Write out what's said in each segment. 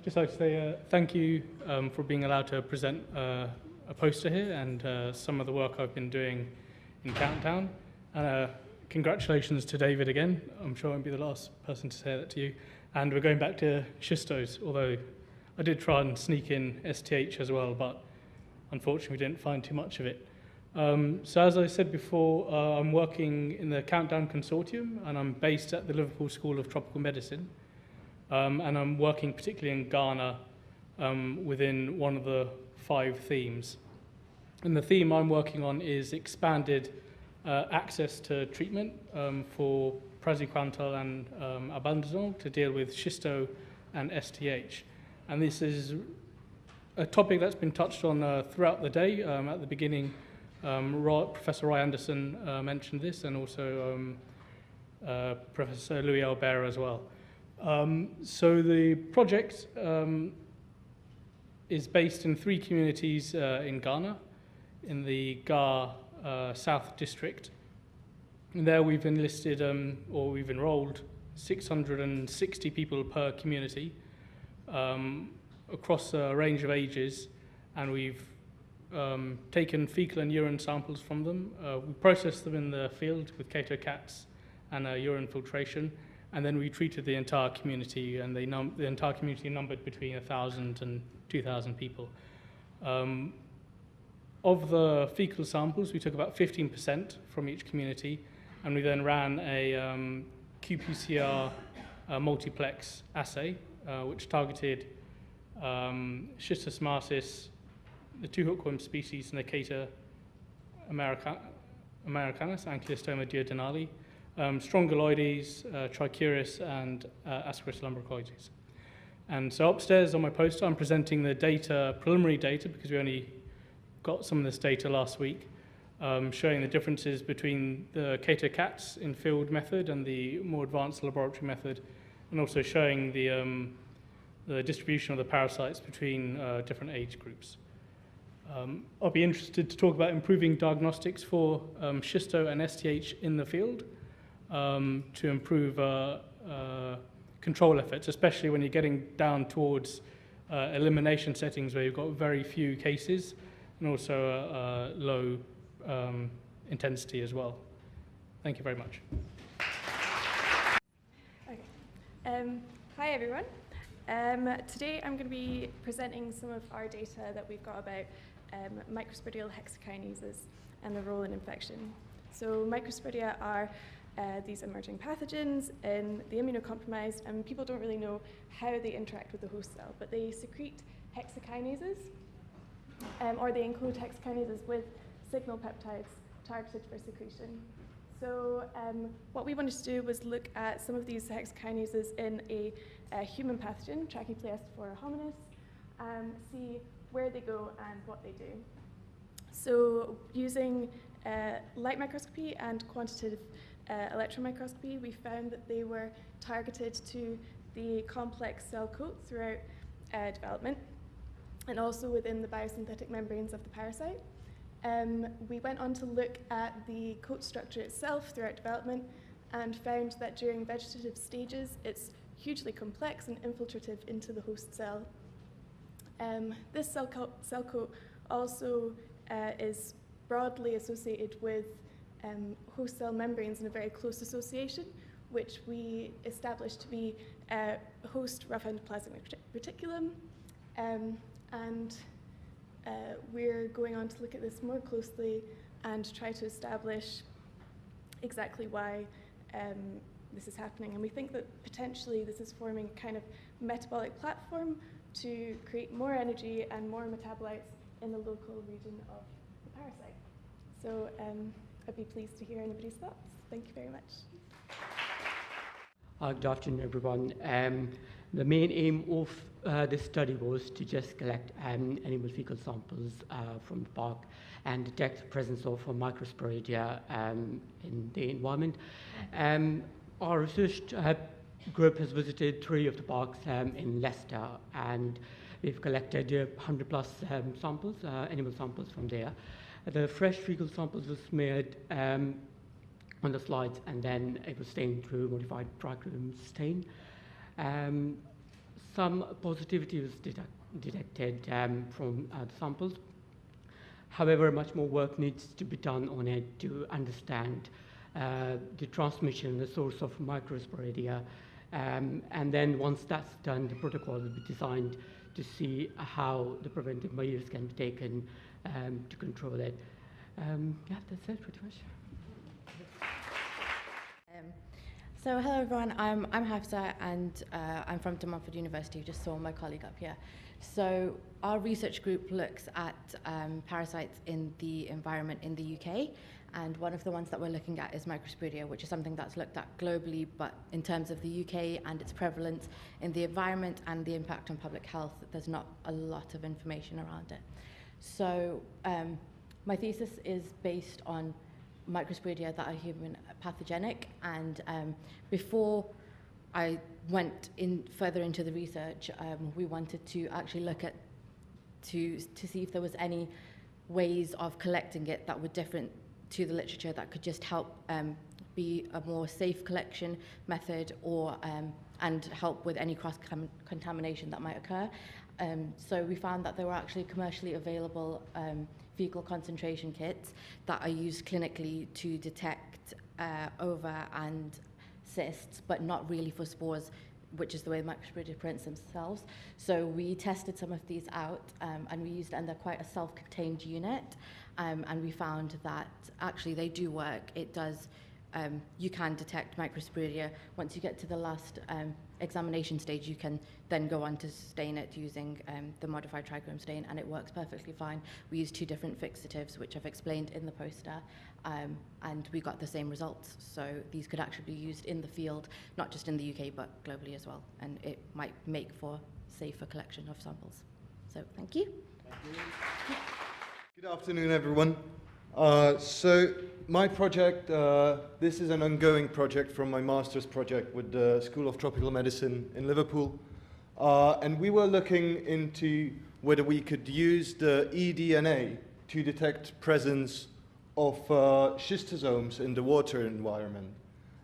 just like to say thank you for being allowed to present a poster here and some of the work I've been doing in Countdown. And congratulations to David again. I'm sure I won't be the last person to say that to you. And we're going back to schistose, although I did try and sneak in STH as well, but unfortunately we didn't find too much of it. So as I said before, I'm working in the Countdown Consortium, and I'm based at the Liverpool School of Tropical Medicine. And I'm working particularly in Ghana within one of the 5 themes. And the theme I'm working on is expanded access to treatment for praziquantel and albendazole to deal with schisto and STH. And this is a topic that's been touched on throughout the day. At the beginning, Professor Roy Anderson mentioned this, and also Professor Louis Albert as well. So the project is based in 3 communities in Ghana, in the Ga South District. And there we've enlisted, or we've enrolled 660 people per community across a range of ages, and we've taken fecal and urine samples from them. We processed them in the field with Kato cats and urine filtration, and then we treated the entire community, and the entire community numbered between 1,000 and 2,000 people. Of the fecal samples, we took about 15% from each community, and we then ran a qPCR multiplex assay, which targeted Schistosomiasis, the 2 hookworm species, Necator americanus, Ankylostoma duodenale, Strongyloides, Trichuris, and Ascaris lumbricoides. And so upstairs on my poster, I'm presenting the data, preliminary data, because we only got some of this data last week, showing the differences between the Kato cats in field method and the more advanced laboratory method, and also showing the distribution of the parasites between different age groups. I'll be interested to talk about improving diagnostics for schisto and STH in the field to improve control efforts, especially when you're getting down towards elimination settings where you've got very few cases and also low intensity as well. Thank you very much. Okay. Hi everyone. Today I'm going to be presenting some of our data that we've got about microsporidial hexakinases and their role in infection. So microsporidia are these emerging pathogens in the immunocompromised, and people don't really know how they interact with the host cell, but they secrete hexakinases, or they encode hexakinases with signal peptides targeted for secretion. So what we wanted to do was look at some of these hexakinases in a human pathogen, Trachypleistophora hominis, see where they go and what they do. So using light microscopy and quantitative electron microscopy, we found that they were targeted to the complex cell coat throughout development, and also within the biosynthetic membranes of the parasite. We went on to look at the coat structure itself throughout development and found that during vegetative stages it's hugely complex and infiltrative into the host cell. This cell coat also is broadly associated with host cell membranes in a very close association, which we established to be host rough endoplasmic reticulum. We're going on to look at this more closely and try to establish exactly why this is happening. And we think that potentially this is forming a kind of metabolic platform to create more energy and more metabolites in the local region of the parasite. So I'd be pleased to hear anybody's thoughts. Thank you very much. Good afternoon, everyone. The main aim of this study was to just collect animal fecal samples from the park and detect the presence of microsporidia in the environment. Our research group has visited 3 of the parks in Leicester, and we've collected 100 plus samples, animal samples from there. The fresh fecal samples were smeared on the slides, and then it was stained through modified trichrome stain. some positivity was detected from the samples. However, much more work needs to be done on it to understand the transmission, the source of microsporidia. And then once that's done, the protocol will be designed to see how the preventive measures can be taken to control it. Yeah, that's it pretty much. So hello everyone, I'm Hafsa and I'm from De Montfort University, you just saw my colleague up here. So our research group looks at parasites in the environment in the UK, and one of the ones that we're looking at is Microsporidia, which is something that's looked at globally, but in terms of the UK and its prevalence in the environment and the impact on public health, there's not a lot of information around it. So my thesis is based on Microsporidia that are human pathogenic, and before I went further into the research, we wanted to actually look at to see if there was any ways of collecting it that were different to the literature that could just help be a more safe collection method, or and help with any cross-contamination that might occur. So we found that there were actually commercially available fecal concentration kits that are used clinically to detect ova and cysts, but not really for spores, which is the way Microsporidia presents themselves. So we tested some of these out, and we used, and they're quite a self-contained unit, and we found that actually they do work. It does, you can detect Microsporidia. Once you get to the last examination stage, you can then go on to stain it using the modified trichrome stain, and it works perfectly fine. We used 2 different fixatives, which I've explained in the poster, and we got the same results. So these could actually be used in the field, not just in the UK, but globally as well, and it might make for safer collection of samples. So thank you. Thank you. Good afternoon, everyone. So my project, this is an ongoing project from my master's project with the School of Tropical Medicine in Liverpool. And we were looking into whether we could use the eDNA to detect presence of schistosomes in the water environment.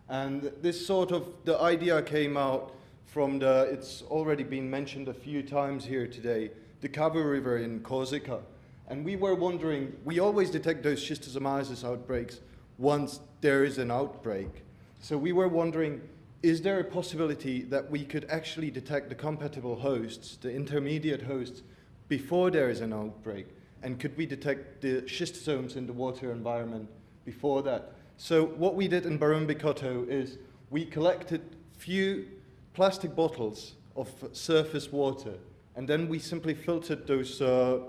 And this sort of, the idea came out from it's already been mentioned a few times here today, the Cabo River in Corsica. And we were wondering, we always detect those schistosomiasis outbreaks once there is an outbreak. So we were wondering, is there a possibility that we could actually detect the compatible hosts, the intermediate hosts, before there is an outbreak? And could we detect the schistosomes in the water environment before that? So what we did in Barón Bikoto is we collected few plastic bottles of surface water, and then we simply filtered those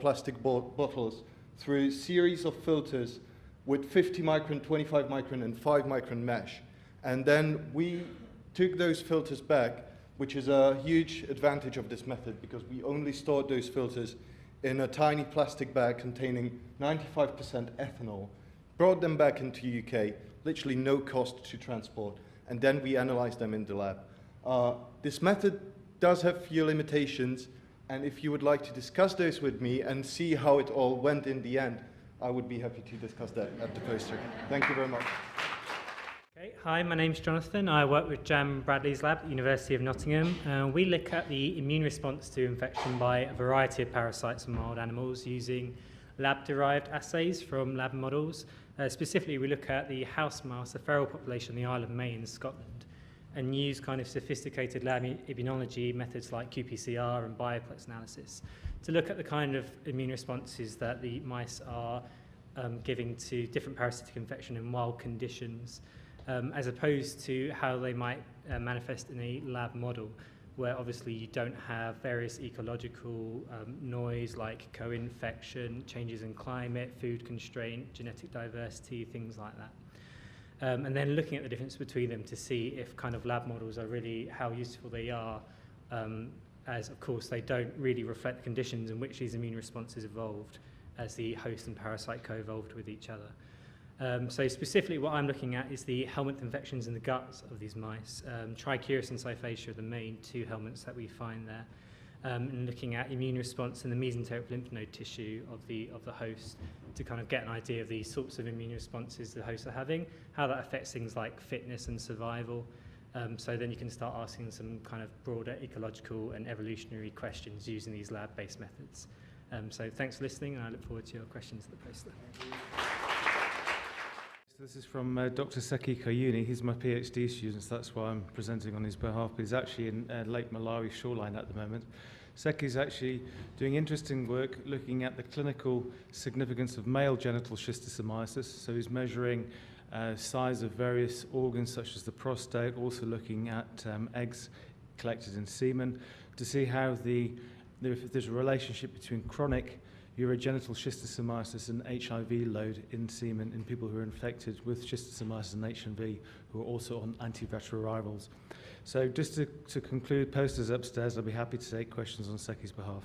plastic bottles through a series of filters with 50 micron, 25 micron, and 5 micron mesh. And then we took those filters back, which is a huge advantage of this method, because we only stored those filters in a tiny plastic bag containing 95% ethanol, brought them back into UK, literally no cost to transport, and then we analyzed them in the lab. This method does have few limitations, and if you would like to discuss those with me and see how it all went in the end, I would be happy to discuss that at the poster. Thank you very much. Okay. Hi, my name's Jonathan. I work with Jan Bradley's lab at the University of Nottingham. We look at the immune response to infection by a variety of parasites in wild animals using lab-derived assays from lab models. Specifically, we look at the house mouse, the feral population in the Isle of Man in Scotland, and use kind of sophisticated lab immunology methods like qPCR and bioplex analysis to look at the kind of immune responses that the mice are giving to different parasitic infection in wild conditions, as opposed to how they might manifest in a lab model, where obviously you don't have various ecological noise like co-infection, changes in climate, food constraint, genetic diversity, things like that. And then looking at the difference between them to see if kind of lab models are really how useful they are, as of course they don't really reflect the conditions in which these immune responses evolved as the host and parasite co-evolved with each other. So specifically what I'm looking at is the helminth infections in the guts of these mice. Trichuris and Cyphacia are the main 2 helminths that we find there. And looking at immune response in the mesenteric lymph node tissue of the host to kind of get an idea of the sorts of immune responses the hosts are having, how that affects things like fitness and survival, So then you can start asking some kind of broader ecological and evolutionary questions using these lab-based methods. So thanks for listening, and I look forward to your questions at the poster. So this is from Dr. Seki Kayuni. He's my PhD student, so that's why I'm presenting on his behalf. But he's actually in Lake Malawi shoreline at the moment. Seki's actually doing interesting work looking at the clinical significance of male genital schistosomiasis. So he's measuring size of various organs such as the prostate, also looking at eggs collected in semen to see how if there's a relationship between chronic urogenital schistosomiasis and HIV load in semen in people who are infected with schistosomiasis and HIV who are also on antiretrovirals. So just to conclude, posters upstairs, I'll be happy to take questions on Seki's behalf.